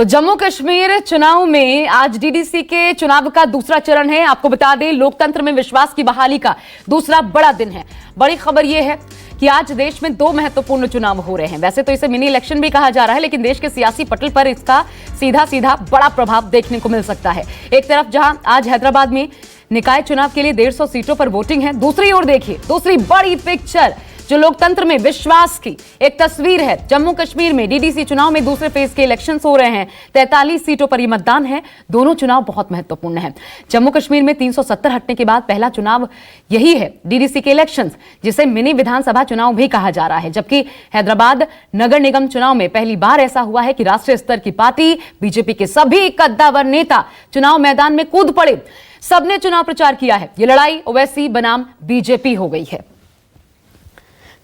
तो जम्मू कश्मीर चुनाव में आज डीडीसी के चुनाव का दूसरा चरण है। आपको बता दें, लोकतंत्र में विश्वास की बहाली का दूसरा बड़ा दिन है। बड़ी खबर यह है कि आज देश में दो महत्वपूर्ण चुनाव हो रहे हैं। वैसे तो इसे मिनी इलेक्शन भी कहा जा रहा है, लेकिन देश के सियासी पटल पर इसका सीधा बड़ा प्रभाव देखने को मिल सकता है। एक तरफ जहां आज हैदराबाद में निकाय चुनाव के लिए 150 सीटों पर वोटिंग है, दूसरी ओर देखिए दूसरी बड़ी पिक्चर जो लोकतंत्र में विश्वास की एक तस्वीर है। जम्मू कश्मीर में डीडीसी चुनाव में दूसरे फेज के इलेक्शंस हो रहे हैं। 43 सीटों पर यह मतदान है। दोनों चुनाव बहुत महत्वपूर्ण हैं। जम्मू कश्मीर में 370 हटने के बाद पहला चुनाव यही है, डीडीसी के इलेक्शंस, जिसे मिनी विधानसभा चुनाव भी कहा जा रहा है। जबकि हैदराबाद नगर निगम चुनाव में पहली बार ऐसा हुआ है कि राष्ट्रीय स्तर की पार्टी बीजेपी के सभी कद्दावर नेता चुनाव मैदान में कूद पड़े। सबने चुनाव प्रचार किया है। यह लड़ाई ओवैसी बनाम बीजेपी हो गई है।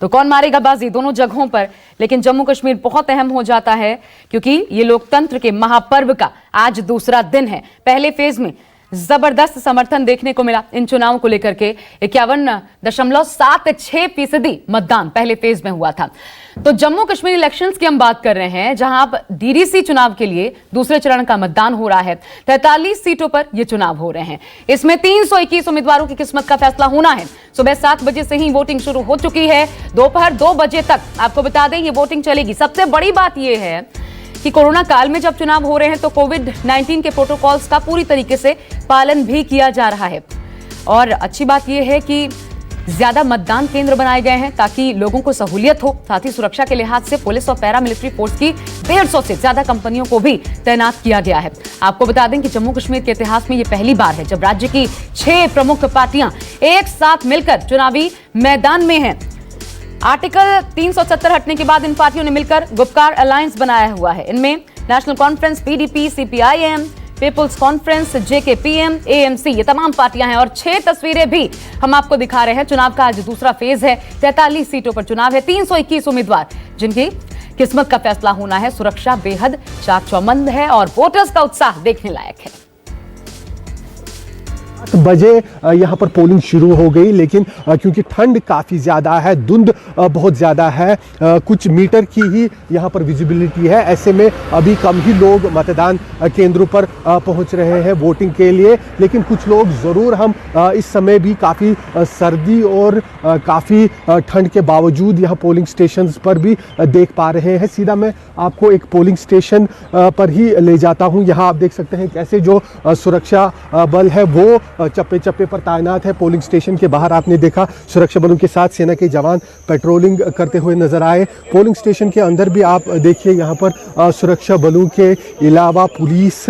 तो कौन मारेगा बाजी दोनों जगहों पर, लेकिन जम्मू कश्मीर बहुत अहम हो जाता है क्योंकि ये लोकतंत्र के महापर्व का आज दूसरा दिन है। पहले फेज में जबरदस्त समर्थन देखने को मिला इन चुनावों को लेकर के। 51.76% मतदान पहले फेज में हुआ था। तो जम्मू कश्मीर इलेक्शंस की हम बात कर रहे हैं, जहां अब डीडीसी चुनाव के लिए दूसरे चरण का मतदान हो रहा है। 43 सीटों पर यह चुनाव हो रहे हैं। इसमें 321 उम्मीदवारों की किस्मत का फैसला होना है। सुबह 7 बजे से ही वोटिंग शुरू हो चुकी है। दोपहर 2 बजे तक आपको बता दें ये वोटिंग चलेगी। सबसे बड़ी बात यह है कि कोरोना काल में जब चुनाव हो रहे हैं तो कोविड-19 के प्रोटोकॉल्स का पूरी तरीके से पालन भी किया जा रहा है। और अच्छी बात यह है कि ज्यादा मतदान केंद्र बनाए गए हैं ताकि लोगों को सहूलियत हो। साथ ही सुरक्षा के लिहाज से पुलिस और पैरामिलिट्री फोर्स की 150 से ज्यादा कंपनियों को भी तैनात किया गया है। आपको बता दें कि जम्मू कश्मीर के इतिहास में यह पहली बार है जब राज्य की 6 प्रमुख पार्टियां एक साथ मिलकर चुनावी मैदान में हैं। आर्टिकल 370 हटने के बाद इन पार्टियों ने मिलकर गुपकार अलायंस बनाया हुआ है। इनमें नेशनल कॉन्फ्रेंस, पीडीपी, सीपीआईएम, पीपुल्स कॉन्फ्रेंस, जेकेपीएम, एएमसी, ये तमाम पार्टियां हैं। और 6 तस्वीरें भी हम आपको दिखा रहे हैं। चुनाव का आज दूसरा फेज है। 43 सीटों पर चुनाव है। 321 उम्मीदवार जिनकी किस्मत का फैसला होना है। सुरक्षा बेहद चाक चौबंद है और वोटर्स का उत्साह देखने लायक है। 7 बजे यहाँ पर पोलिंग शुरू हो गई, लेकिन क्योंकि ठंड काफ़ी ज़्यादा है, धुंध बहुत ज़्यादा है, कुछ मीटर की ही यहाँ पर विजिबिलिटी है, ऐसे में अभी कम ही लोग मतदान केंद्रों पर पहुँच रहे हैं वोटिंग के लिए। लेकिन कुछ लोग ज़रूर, हम इस समय भी काफ़ी सर्दी और काफ़ी ठंड के बावजूद यहाँ पोलिंग स्टेशंस पर भी देख पा रहे हैं। सीधा मैं आपको एक पोलिंग स्टेशन पर ही ले जाता हूँ। यहाँ आप देख सकते हैं कैसे जो सुरक्षा बल है वो चप्पे चप्पे पर तैनात है। पोलिंग स्टेशन के बाहर आपने देखा सुरक्षा बलों के साथ सेना के जवान पेट्रोलिंग करते हुए नजर आए। पोलिंग स्टेशन के अंदर भी आप देखिए यहाँ पर सुरक्षा बलों के अलावा पुलिस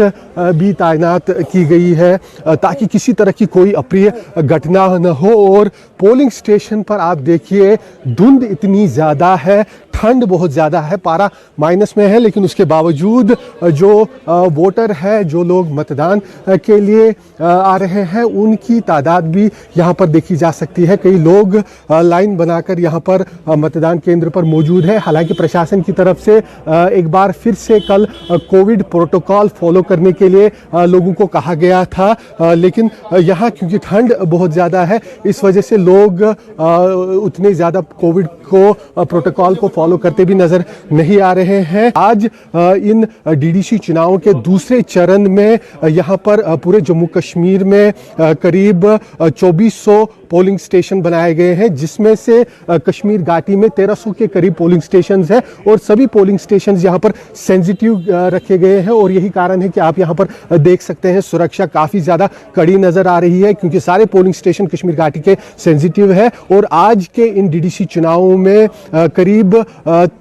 भी तैनात की गई है ताकि किसी तरह की कोई अप्रिय घटना न हो। और पोलिंग स्टेशन पर आप देखिए धुंध इतनी ज़्यादा है, ठंड बहुत ज़्यादा है, पारा माइनस में है, लेकिन उसके बावजूद जो वोटर है, जो लोग मतदान के लिए आ रहे हैं, उनकी तादाद भी यहाँ पर देखी जा सकती है। कई लोग लाइन बनाकर यहाँ पर मतदान केंद्र पर मौजूद है। हालांकि प्रशासन की तरफ से एक बार फिर से कल कोविड प्रोटोकॉल फॉलो करने के लिए लोगों को कहा गया था, लेकिन यहाँ क्योंकि ठंड बहुत ज़्यादा है, इस वजह से लोग उतने ज़्यादा कोविड को प्रोटोकॉल को फॉलो करते भी नजर नहीं आ रहे हैं। आज इन डीडीसी चुनावों के दूसरे चरण में यहाँ पर पूरे जम्मू कश्मीर में करीब 2400 पोलिंग स्टेशन बनाए गए हैं, जिसमें से कश्मीर घाटी में 1300 के करीब पोलिंग स्टेशंस हैं। और सभी पोलिंग स्टेशंस यहाँ पर सेंसिटिव रखे गए हैं और यही कारण है कि आप यहाँ पर देख सकते हैं सुरक्षा काफ़ी ज़्यादा कड़ी नज़र आ रही है, क्योंकि सारे पोलिंग स्टेशन कश्मीर घाटी के सेंसिटिव है। और आज के इन डीडीसी चुनावों में करीब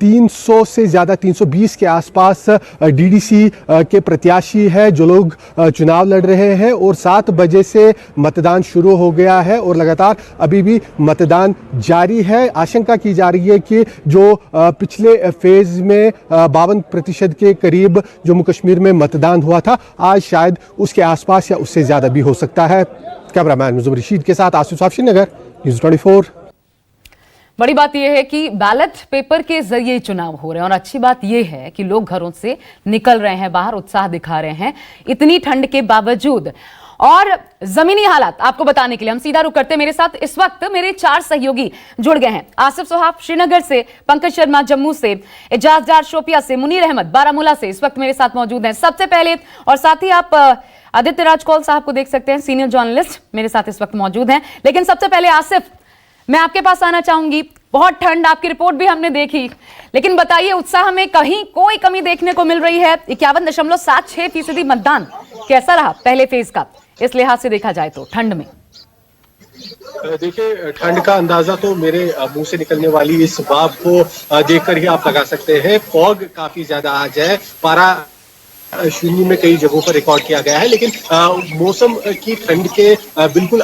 300 से ज़्यादा, 320 के आसपास डीडीसी के प्रत्याशी है जो लोग चुनाव लड़ रहे हैं। और 7 बजे से मतदान शुरू हो गया है और लगातार अभी भी मतदान जारी है। आशंका की जा रही है कि जो पिछले फेज में 52% के करीब जम्मू कश्मीर में मतदान हुआ था, आज शायद उसके आसपास या उससे ज़्यादा भी हो सकता है। कैमरामैन मुजम्मिल रशीद के साथ आसिफ साफ, श्रीनगर, न्यूज़ 24। बड़ी बात यह है कि बैलेट पेपर के जरिए चुनाव हो रहे हैं और अच्छी बात यह है कि लोग घरों से निकल रहे हैं बाहर, उत्साह दिखा रहे हैं इतनी ठंड के बावजूद। और जमीनी हालात आपको बताने के लिए हम सीधा रुख करते हैं। मेरे साथ इस वक्त मेरे 4 सहयोगी जुड़ गए हैं। आसिफ सोहाब श्रीनगर से, पंकज शर्मा जम्मू से, एजाज डार शोपिया से, मुनीर अहमद बारामूला से इस वक्त मेरे साथ मौजूद हैं। सबसे पहले और साथ ही आप आदित्य राज कौल साहब को देख सकते हैं, सीनियर जर्नलिस्ट मेरे साथ इस वक्त मौजूद हैं। लेकिन सबसे पहले आसिफ, मैं आपके पास आना चाहूंगी। बहुत ठंड, आपकी रिपोर्ट भी हमने देखी, लेकिन बताइए उत्साह में कहीं कोई कमी देखने को मिल रही है? 51.76% मतदान कैसा रहा पहले फेज का, इस लिहाज से देखा जाए तो ठंड में? देखिए, ठंड का अंदाजा तो मेरे मुंह से निकलने वाली इस बात को देखकर ही आप लगा सकते हैं। फॉग काफी ज्यादा आज है, पारा शून्य में कई जगहों पर रिकॉर्ड किया गया है, लेकिन मौसम की ठंड के बिल्कुल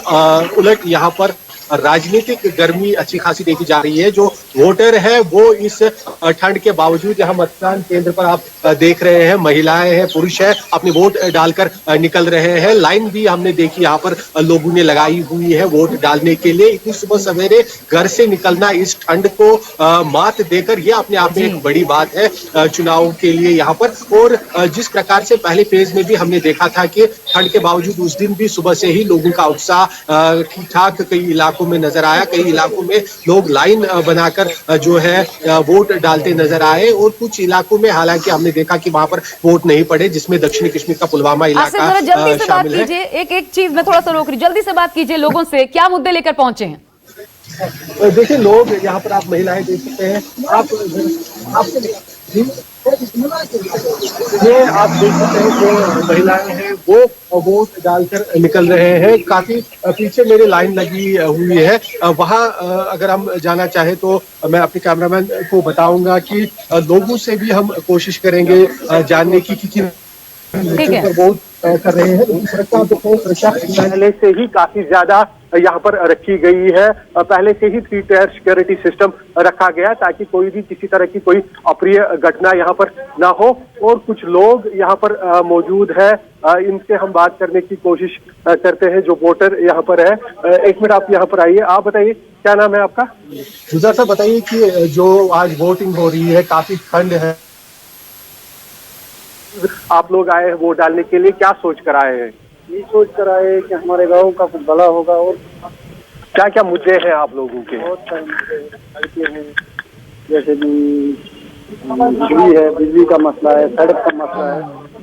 उलट यहाँ पर राजनीतिक गर्मी अच्छी खासी देखी जा रही है। जो वोटर है वो इस ठंड के बावजूद यहाँ मतदान केंद्र पर आप देख रहे हैं, महिलाएं हैं, पुरुष हैं, अपने वोट डालकर निकल रहे हैं। लाइन भी हमने देखी यहाँ पर लोगों ने लगाई हुई है वोट डालने के लिए। इतनी सुबह सवेरे घर से निकलना इस ठंड को मात देकर ये अपने आप में एक बड़ी बात है चुनाव के लिए यहाँ पर। और जिस प्रकार से पहले फेज में भी हमने देखा था कि ठंड के बावजूद उस दिन भी सुबह से ही लोगों का उत्साह ठीक ठाक कई इलाकों में नजर आया। कई इलाकों में लोग लाइन बनाकर जो है वोट डालते नजर आए, और कुछ इलाकों में हालांकि हमने देखा कि वहां पर वोट नहीं पड़े, जिसमें दक्षिणी कश्मीर का पुलवामा इलाका जल्दी से बात शामिल है। कीजिए, एक चीज मैं थोड़ा सा रोक रही, जल्दी से बात कीजिए लोगों से, क्या मुद्दे लेकर पहुंचे हैं? देखिए, लोग यहाँ पर आप महिलाएं देख सकते हैं, ये आप देख सकते हैं जो महिलाएं हैं वो वोट डालकर निकल रहे हैं। काफी पीछे मेरी लाइन लगी हुई है, वहां अगर हम जाना चाहें तो मैं अपने कैमरामैन को बताऊंगा कि लोगों से भी हम कोशिश करेंगे जानने की कि वोट कर रहे हैं। सुरक्षा पहले से ही काफी ज्यादा यहाँ पर रखी गई है, पहले से ही 3 टायर सिक्योरिटी सिस्टम रखा गया ताकि कोई भी किसी तरह की कोई अप्रिय घटना यहाँ पर ना हो। और कुछ लोग यहाँ पर मौजूद है, इनसे हम बात करने की कोशिश करते हैं जो वोटर यहाँ पर है। एक मिनट आप यहाँ पर आइए, आप बताइए क्या नाम है आपका? गुजर साहब, बताइए कि जो आज वोटिंग हो रही है, काफी ठंड है, आप लोग आए हैं वोट डालने के लिए, क्या सोच कर आए हैं? ये सोच कर आए कि हमारे गांव का कुछ भला होगा। और क्या क्या मुद्दे हैं आप लोगों के? बहुत सारे मुद्दे हैं, जैसे बिजली है, बिजली का मसला है, सड़क का मसला है,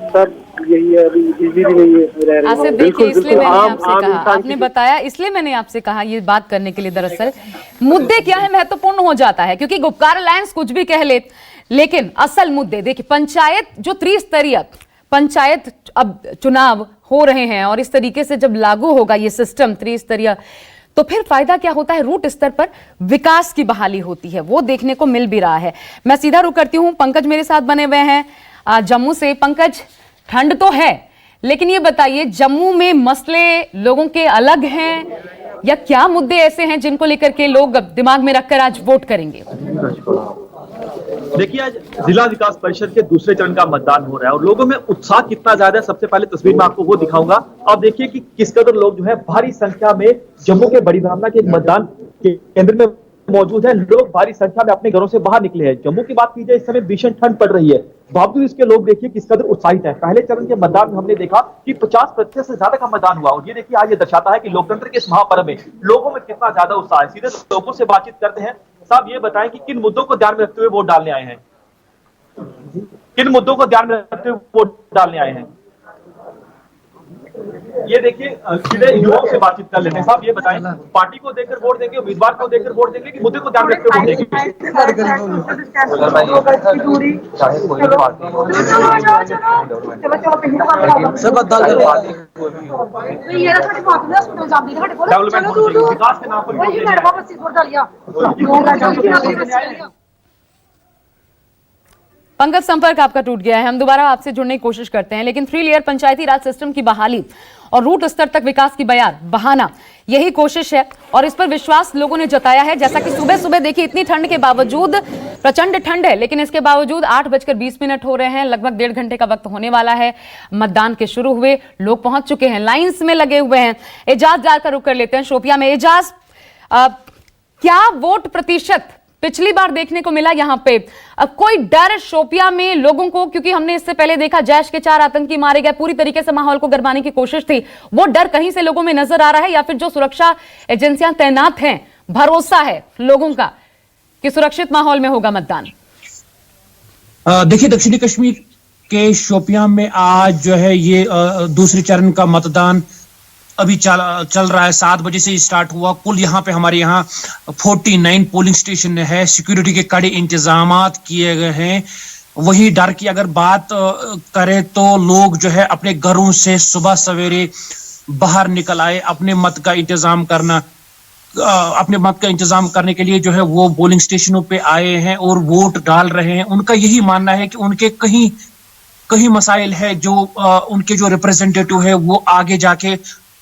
सब यही है। अभी बिजली भी नहीं है। आसिफ देखिए, इसलिए मैंने आपसे कहा, आपने बताया, इसलिए मैंने आपसे कहा ये बात करने के लिए। दरअसल मुद्दे क्या है महत्वपूर्ण हो जाता है, क्योंकि गुपकार अलायंस कुछ भी कह ले, लेकिन असल मुद्दे देखिए, पंचायत जो त्रिस्तरीय पंचायत अब चुनाव हो रहे हैं, और इस तरीके से जब लागू होगा ये सिस्टम त्रिस्तरीय, तो फिर फायदा क्या होता है? रूट स्तर पर विकास की बहाली होती है, वो देखने को मिल भी रहा है। मैं सीधा रुख करती हूं, पंकज मेरे साथ बने हुए हैं जम्मू से। पंकज, ठंड तो है, लेकिन ये बताइए जम्मू में मसले लोगों के अलग हैं, या क्या मुद्दे ऐसे हैं जिनको लेकर के लोग दिमाग में रखकर आज वोट करेंगे? देखिए, आज जिला विकास परिषद के दूसरे चरण का मतदान हो रहा है और लोगों में उत्साह कितना ज्यादा है, सबसे पहले तस्वीर में आपको वो दिखाऊंगा। आप देखिए कि किस कदर लोग जो है भारी संख्या में जम्मू के बड़ी ब्राह्मणा के मतदान केंद्र में मौजूद है। लोग भारी संख्या में अपने घरों से बाहर निकले हैं। जम्मू की बात की जाए, इस समय भीषण ठंड पड़ रही है, बावजूद इसके लोग देखिए किस कदर उत्साहित है। पहले चरण के मतदान में हमने देखा कि 50% से ज्यादा का मतदान हुआ, और ये देखिए आज ये दर्शाता है कि लोकतंत्र के इस महापर्व में लोगों में कितना ज्यादा उत्साह है। सीधे लोगों से बातचीत करते हैं। साहब, ये बताएं कि किन मुद्दों को ध्यान में रखते हुए वोट डालने आए हैं? किन मुद्दों को ध्यान में रखते हुए वोट डालने आए हैं? ये देखिए, सीधे युवाओं से बातचीत कर लेते हैं। साहब, ये बताएं, पार्टी को देखकर वोट देंगे, उम्मीदवार को देखकर वोट देंगे, कि मुद्दे को ध्यान में रखते हुए वोट देंगे? विकास के नाम पर पंकज, संपर्क आपका टूट गया है, हम दोबारा आपसे जुड़ने की कोशिश करते हैं। लेकिन 3 लेयर पंचायती राज सिस्टम की बहाली और रूट स्तर तक विकास की बयार बहाना, यही कोशिश है, और इस पर विश्वास लोगों ने जताया है। जैसा कि सुबह सुबह देखिए, इतनी ठंड के बावजूद, प्रचंड ठंड है, लेकिन इसके बावजूद 8:20 हो रहे हैं, लगभग 1.5 घंटे का वक्त होने वाला है मतदान के शुरू हुए। लोग पहुंच चुके हैं, लाइन्स में लगे हुए हैं। एजाज डार का रुख कर लेते हैं शोपिया में। एजाज, क्या वोट प्रतिशत पिछली बार देखने को मिला यहाँ पे? कोई डर शोपियां में लोगों को, क्योंकि हमने इससे पहले देखा जैश के 4 आतंकी मारे गए, पूरी तरीके से माहौल को गरमाने की कोशिश थी, वो डर कहीं से लोगों में नजर आ रहा है या फिर जो सुरक्षा एजेंसियां तैनात हैं, भरोसा है लोगों का कि सुरक्षित माहौल में होगा मतदान? देखिए, दक्षिणी कश्मीर के शोपियां में आज जो है ये दूसरे चरण का मतदान अभी चल रहा है। 7 बजे से स्टार्ट हुआ। कुल यहाँ पे हमारे यहाँ 49 पोलिंग स्टेशन है। सिक्योरिटी के कड़े इंतजामात किए गए हैं। वही डर की अगर बात करें तो लोग जो है अपने घरों से सुबह सवेरे बाहर निकल आए अपने मत का इंतजाम करने के लिए जो है वो पोलिंग स्टेशनों पे आए हैं और वोट डाल रहे हैं। उनका यही मानना है कि उनके कहीं मसाइल है जो उनके जो रिप्रेजेंटेटिव है वो आगे जाके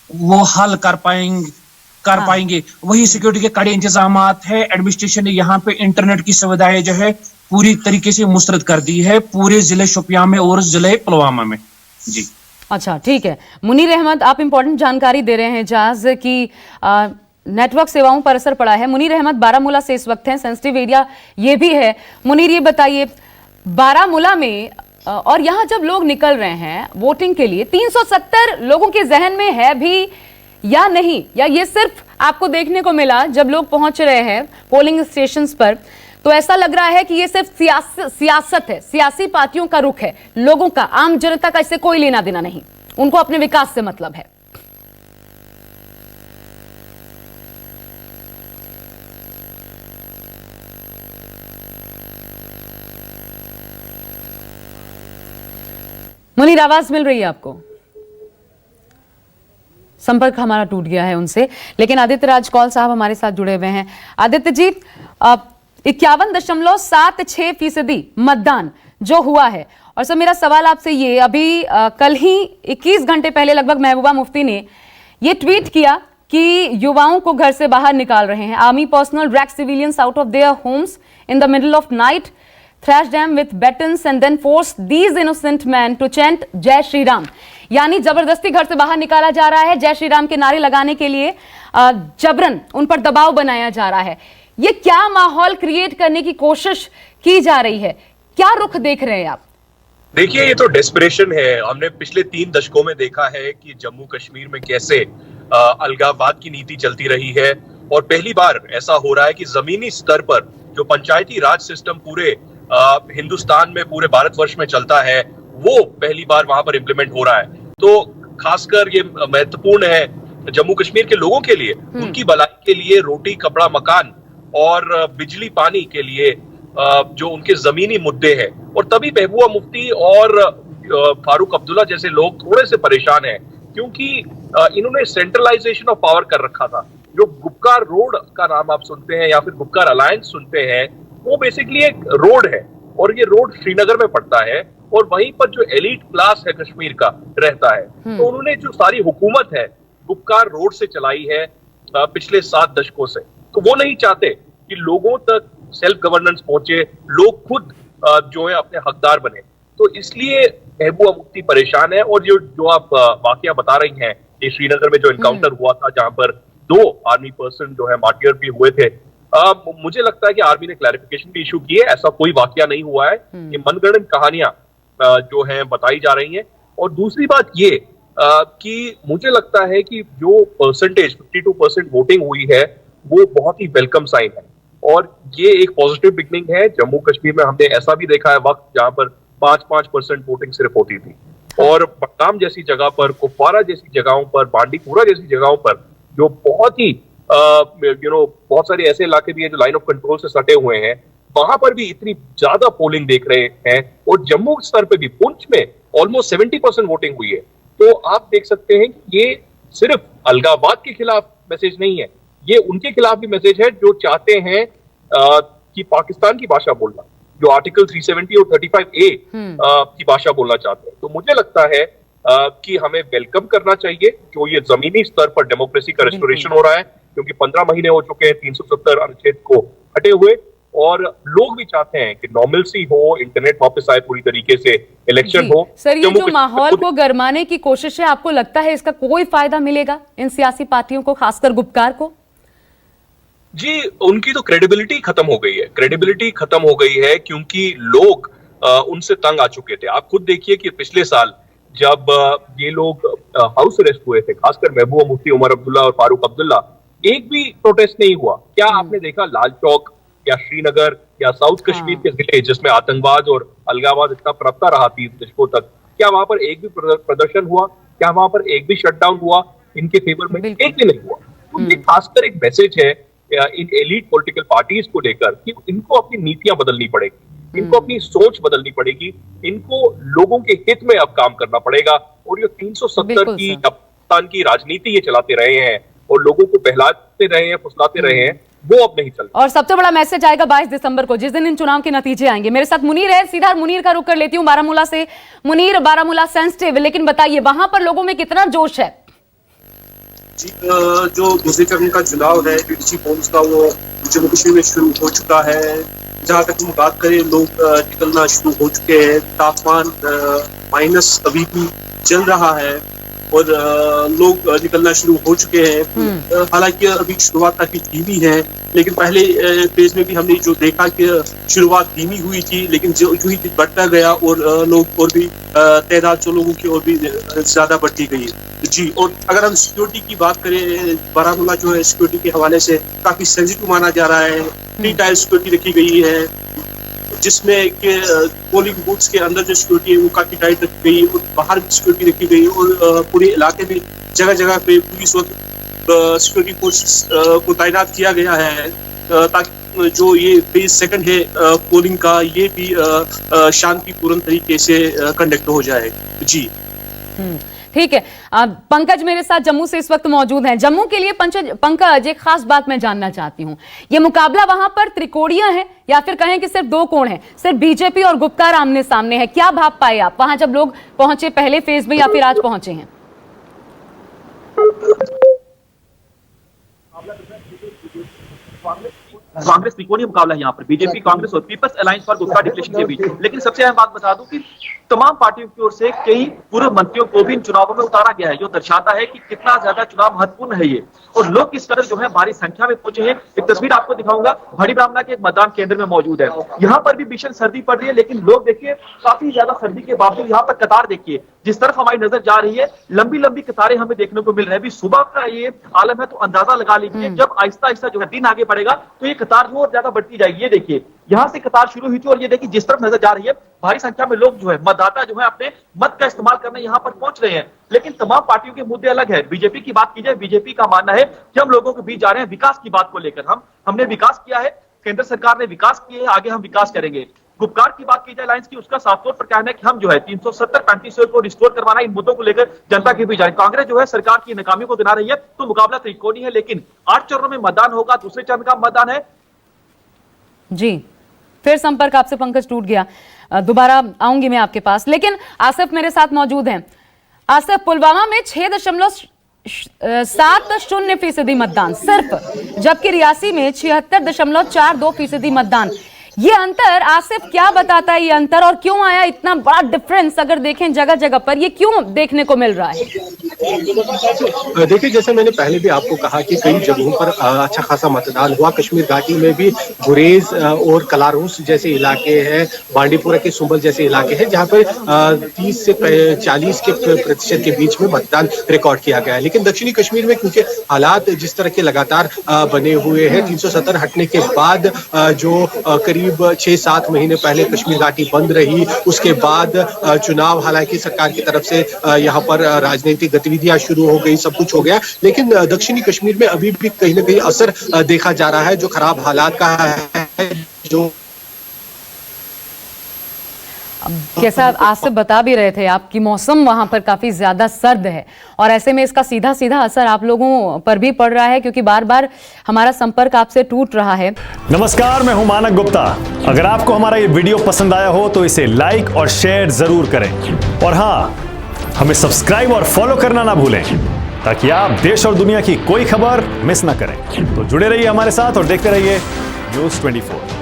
वो हल कर पाएंगे। वही सिक्योरिटी के कड़े इंतजामात है। एडमिनिस्ट्रेशन ने यहाँ पे इंटरनेट की सुविधाएं जो है पूरी तरीके से मुस्तरद कर दी है पूरे जिले शोपियां में और जिले पुलवामा में। जी अच्छा, ठीक है। मुनीर अहमद, आप इंपॉर्टेंट जानकारी दे रहे हैं जाज की नेटवर्क सेवाओं पर असर पड़ा है। मुनीर अहमद बारामूला से इस वक्त हैं, सेंसिटिव एरिया ये भी है। मुनीर, ये बताइए, बारामूला में और यहां जब लोग निकल रहे हैं वोटिंग के लिए, 370 लोगों के जहन में है भी या नहीं, या ये सिर्फ आपको देखने को मिला जब लोग पहुंच रहे हैं पोलिंग स्टेशंस पर तो ऐसा लग रहा है कि ये सिर्फ सियासत है, सियासी पार्टियों का रुख है, लोगों का, आम जनता का इससे कोई लेना देना नहीं, उनको अपने विकास से मतलब है? मुनीर, आवाज मिल रही है आपको? संपर्क हमारा टूट गया है उनसे, लेकिन आदित्य राज कौल साहब हमारे साथ जुड़े हुए हैं। आदित्य जी, 51.76% मतदान जो हुआ है, और सर मेरा सवाल आपसे ये, अभी कल ही 21 घंटे पहले लगभग महबूबा मुफ्ती ने ये ट्वीट किया कि युवाओं को घर से बाहर निकाल रहे हैं। Army personnel drag civilians out of their homes in the middle of night, thrashed them with batons and then forced these innocent men to chant जय श्री राम। यानी जबरदस्ती घर से बाहर निकाला जा रहा है, जय श्री राम के नारे लगाने के लिए जबरन उन पर दबाव बनाया जा रहा है। ये क्या माहौल क्रिएट करने की कोशिश की जा रही है? क्या रुख देख रहे हैं आप? देखिए, ये तो डेस्परेशन है। हमने पिछले 3 दशकों में देखा है कि जम्मू कश्मीर में कैसे अलगाववाद की नीति चलती रही है, और पहली बार ऐसा हो रहा है कि जमीनी स्तर पर जो पंचायती राज सिस्टम पूरे हिंदुस्तान में, पूरे भारतवर्ष में चलता है, वो पहली बार वहां पर इम्प्लीमेंट हो रहा है। तो खासकर ये महत्वपूर्ण है जम्मू कश्मीर के लोगों के लिए, उनकी भलाई के लिए, रोटी कपड़ा मकान और बिजली पानी के लिए जो उनके जमीनी मुद्दे हैं। और तभी महबूबा मुफ्ती और फारूक अब्दुल्ला जैसे लोग थोड़े से परेशान हैं, क्योंकि इन्होंने सेंट्रलाइजेशन ऑफ पावर कर रखा था। जो गुपकार रोड का नाम आप सुनते हैं या फिर गुपकार अलायंस सुनते हैं, वो बेसिकली एक रोड है, और ये रोड श्रीनगर में पड़ता है, और वहीं पर जो एलीट क्लास है कश्मीर का रहता है। तो उन्होंने जो सारी हुकूमत है गुपकार रोड से चलाई है पिछले 7 दशकों से। तो वो नहीं चाहते कि लोगों तक सेल्फ गवर्नेंस पहुंचे, लोग खुद जो है अपने हकदार बने। तो इसलिए महबूबा मुफ्ती परेशान है। और जो आप वाकया बता रही हैं, ये श्रीनगर में जो इनकाउंटर हुआ था, जहां पर 2 आर्मी पर्सन जो है मार्टियर भी हुए थे, मुझे लगता है कि आर्मी ने क्लैरिफिकेशन भी इशू की है। ऐसा कोई वाकया नहीं हुआ है, ये मनगढ़ंत कहानियां जो हैं बताई जा रही हैं। और दूसरी बात ये कि मुझे लगता है कि जो परसेंटेज 52% वोटिंग हुई है, वो बहुत ही वेलकम साइन है, और ये एक पॉजिटिव बिगनिंग है। जम्मू कश्मीर में हमने ऐसा भी देखा है वक्त जहां पर 5% वोटिंग सिर्फ होती थी, और बडगाम जैसी जगह पर, कुपवारा जैसी जगहों पर, बांडीपुरा जैसी जगहों पर, जो बहुत ही बहुत सारे ऐसे इलाके भी हैं जो लाइन ऑफ कंट्रोल से सटे हुए हैं, वहां पर भी इतनी ज्यादा पोलिंग देख रहे हैं। और जम्मू स्तर पे भी, पुंछ में ऑलमोस्ट 70% वोटिंग हुई है। तो आप देख सकते हैं कि ये सिर्फ अलगाववाद के खिलाफ मैसेज नहीं है, ये उनके खिलाफ भी मैसेज है जो चाहते हैं कि पाकिस्तान की भाषा बोलना, जो आर्टिकल 370 और 35A की भाषा बोलना चाहते हैं। तो मुझे लगता है कि हमें वेलकम करना चाहिए जो ये जमीनी स्तर पर डेमोक्रेसी का रेस्टोरेशन हो रहा है, क्योंकि 15 महीने हो चुके हैं 370 अनुच्छेद को हटे हुए, और लोग भी चाहते हैं कि नॉर्मलसी हो, इंटरनेट वापस आए पूरी तरीके से, इलेक्शन हो। सर, ये जो माहौल को गरमाने की कोशिश है, आपको लगता है इसका कोई फायदा मिलेगा इन सियासी पार्टियों को, खासकर गुपकार को? जी, उनकी तो क्रेडिबिलिटी खत्म हो गई है। क्रेडिबिलिटी खत्म हो गई है क्योंकि लोग उनसे तंग आ चुके थे। आप खुद देखिए कि पिछले साल जब ये लोग हाउस अरेस्ट हुए थे, खासकर महबूबा मुफ्ती, उमर अब्दुल्ला और फारूक अब्दुल्ला, एक भी प्रोटेस्ट नहीं हुआ। क्या आपने देखा लाल चौक या श्रीनगर या साउथ कश्मीर के जिले जिसमें आतंकवाद और अलगाववाद इतना प्रबता रहा 30 दशकों तक, क्या वहां पर एक भी प्रदर्शन हुआ? क्या वहां पर एक भी शटडाउन हुआ इनके फेवर में? एक भी नहीं हुआ। तो ये खासकर एक मैसेज है इन एलीट पॉलिटिकल पार्टीज को लेकर कि इनको अपनी नीतियां बदलनी पड़ेगी, इनको अपनी सोच बदलनी पड़ेगी, इनको लोगों के हित में अब काम करना पड़ेगा। और ये 370 की पाकिस्तान की राजनीति ये चलाते रहे हैं और लोगों को बहलाते रहे हैं, फुसलाते रहे हैं, वो अब नहीं चलता। और सबसे बड़ा मैसेज आएगा 22 दिसंबर को, जिस दिन इन चुनाव के नतीजे आएंगे। मेरे साथ मुनीर है, सीधा मुनीर का रुख कर लेती हूँ बारामूला से। मुनीर, बारामूला सेंसिटिव, लेकिन बताइए वहां पर लोगों में कितना जोश है? जी, जो दूसरे चरण का चुनाव है डीडीसी पोल्स का, वो जम्मू कश्मीर में शुरू हो चुका है। जहाँ तक हम बात करें, लोग निकलना शुरू हो चुके हैं। तापमान माइनस अभी भी चल रहा है और लोग निकलना शुरू हो चुके हैं। हालांकि अभी शुरुआत काफी धीमी है, लेकिन पहले फेज में भी हमने जो देखा कि शुरुआत धीमी हुई थी, लेकिन जो ही बढ़ता गया और लोग और भी तादाद जो लोगों की और भी ज्यादा बढ़ती गई जी। और अगर हम सिक्योरिटी की बात करें, बारामूला जो है सिक्योरिटी के हवाले से काफी सेंसिटिव माना जा रहा है। 3 टायर सिक्योरिटी रखी गई है, जिसमें कि पोलिंग बूथ्स के अंदर जो सिक्योरिटी है वो काफी टाइट रखी गई और बाहर भी सिक्योरिटी रखी गई और पूरे इलाके में जगह जगह पे पुलिस और सिक्योरिटी फोर्स को तैनात किया गया है, ताकि जो ये फेज सेकंड है पोलिंग का, ये भी शांतिपूर्ण तरीके से कंडक्ट हो जाए जी। ठीक है। पंकज मेरे साथ जम्मू से इस वक्त मौजूद हैं। जम्मू के लिए पंकज, एक खास बात मैं जानना चाहती हूं, ये मुकाबला वहां पर त्रिकोणीय है या फिर कहें कि सिर्फ 2 कोण है, सिर्फ बीजेपी और गुप्कार आमने सामने है? क्या भाव पाए आप वहां जब लोग पहुंचे पहले फेज में या फिर आज पहुंचे हैं? कांग्रेस त्रिकोणीय मुकाबला है यहाँ पर, बीजेपी, कांग्रेस और पीपल्स अलायंस फॉर गुप्ता डिक्लेरेशन के बीच। लेकिन सबसे अहम बात बता दूं कि तमाम पार्टियों की ओर से कई पूर्व मंत्रियों को भी इन चुनावों में उतारा गया है, जो दर्शाता है कि कितना ज्यादा चुनाव महत्वपूर्ण है ये, और लोग किस कदर जो है भारी संख्या में पहुंचे हैं। एक तस्वीर आपको दिखाऊंगा, भड़ी ब्राह्मणा के एक मतदान केंद्र में मौजूद है। यहाँ पर भी भीषण सर्दी पड़ रही है, लेकिन लोग देखिए काफी ज्यादा सर्दी के बावजूद यहाँ पर कतार देखिए, जिस तरफ हमारी नजर जा रही है, लंबी लंबी कतारें हमें देखने को मिल रही है। अभी सुबह का ये आलम है, तो अंदाजा लगा लीजिए जब आहिस्ता आहिस्ता जो है दिन आगे बढ़ेगा तो ये कतार और ज्यादा बढ़ती जाएगी। ये देखिए यहाँ से कतार शुरू हुई थी और ये देखिए जिस तरफ नजर जा रही है, भारी संख्या में लोग जो है मतदाता जो है अपने मत का इस्तेमाल करने यहाँ पर पहुंच रहे हैं। लेकिन तमाम पार्टियों के मुद्दे अलग है। बीजेपी की बात की जाए, बीजेपी का मानना है कि हम लोगों के बीच जा रहे हैं विकास की बात को लेकर। हमने विकास किया है, केंद्र सरकार ने विकास किए, आगे हम विकास करेंगे। गुपकार की बात की जाए अलायंस की, उसका साफ तौर पर कहना है कि हम जो है 370-35 को रिस्टोर करवाना, इन मुद्दों को लेकर जनता के बीच जाए। कांग्रेस जो है सरकार की नाकामी को गिना रही है, तो मुकाबला त्रिकोणीय है, लेकिन 8 चरणों में मतदान होगा, दूसरे चरण का मतदान है जी। फिर संपर्क आपसे पंकज टूट गया, दोबारा आऊंगी मैं आपके पास। लेकिन आसिफ मेरे साथ मौजूद हैं। आसिफ, पुलवामा में 6.70% मतदान सिर्फ, जबकि रियासी में 76.42% मतदान। ये अंतर आसिफ क्या बताता है, ये अंतर और क्यों आया इतना बड़ा डिफरेंस? अगर देखें जगह जगह पर ये क्यों देखने को मिल रहा है? देखिए, जैसे मैंने पहले भी आपको कहा कि कई जगहों पर अच्छा खासा मतदान हुआ। कश्मीर घाटी में भी गुरेज और कलारूस जैसे इलाके हैं, बांडीपुरा के सुंबल जैसे इलाके हैं, जहां पर 30 से 40 के प्रतिशत के बीच में मतदान रिकॉर्ड किया गया है। लेकिन दक्षिणी कश्मीर में क्योंकि हालात जिस तरह के लगातार बने हुए हैं, 370 हटने के बाद जो करीब 6-7 महीने पहले कश्मीर घाटी बंद रही, उसके बाद चुनाव, हालांकि सरकार की तरफ से यहाँ पर राजनीतिक गतिविधियां शुरू हो गई, सब कुछ हो गया, लेकिन दक्षिणी कश्मीर में अभी भी कहीं ना कहीं असर देखा जा रहा है जो खराब हालात का है। जो जैसा आसिफ बता भी रहे थे आपकी, मौसम वहां पर काफी ज्यादा सर्द है और ऐसे में इसका सीधा सीधा असर आप लोगों पर भी पड़ रहा है, क्योंकि बार बार हमारा संपर्क आपसे टूट रहा है। नमस्कार, मैं हूं मानक गुप्ता। अगर आपको हमारा ये वीडियो पसंद आया हो तो इसे लाइक और शेयर जरूर करें, और हाँ, हमें सब्सक्राइब और फॉलो करना ना भूलें, ताकि आप देश और दुनिया की कोई खबर मिस ना करें। तो जुड़े रहिए हमारे साथ और देखते रहिए News 24।